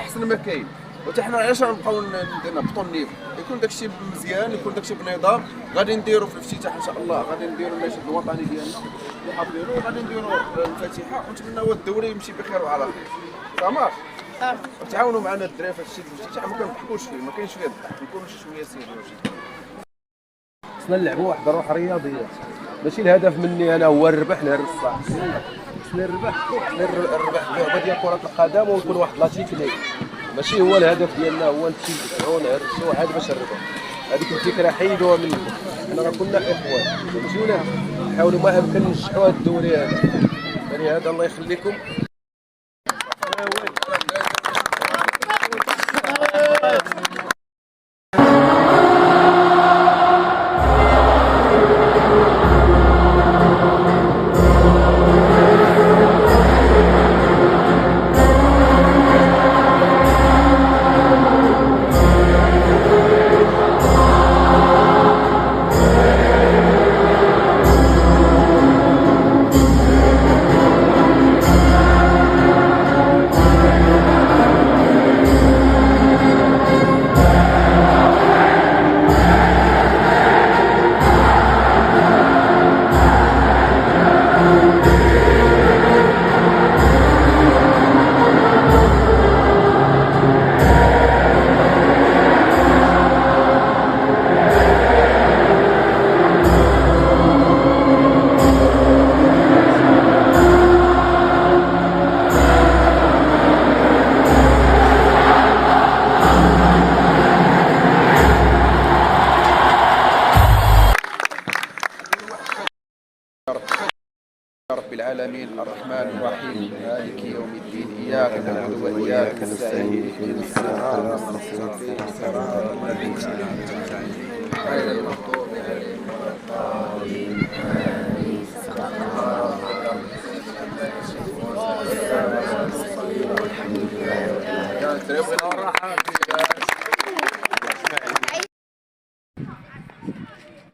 احسن ما كاين. وحتى حنا علاش غنبقاو نهبطوا النيفو؟ يكون داكشي مزيان، يكون داكشي بنظام. غادي نديروا في الافتتاح ان شاء الله، غادي نديروا النشيد الوطني ديالنا اللي حاضرينو، وغادي نديروا الفاتحه، ونتمنوا الدوري يمشي بخير وعلى خير. تمام. تعاونوا معنا الدراري في هذا الشيء الافتتاح، ما كنضحكوش فيه، ما كاينش فيه الضحك، نكونوا شويه سيريوس. خصنا نلعبوا واحد الروح رياضيه، ماشي الهدف مني انا هو الربح نهرس الصح. خصني الربح اللعبه ديال كره القدم ويكون واحد لا تكنيك، ماشي هو الهدف ديالنا هو نتشجعوا نهرسوا عاد باش نربح. هذيك الفكره حيدوها منكم، حنا راه كنا اخوان نمشيو نحاولوا ما امكن ننجحوا هذا الدوري هذا. يعني هذا الله يخليكم. رب العالمين الرحمن الرحيم مالك يوم الدين إياك نعبد وإياك نستعين اهدنا الصراط المستقيم صراط الذين أنعمت عليهم غير المغضوب عليهم ولا الضالين آمين. الحمد لله رب العالمين.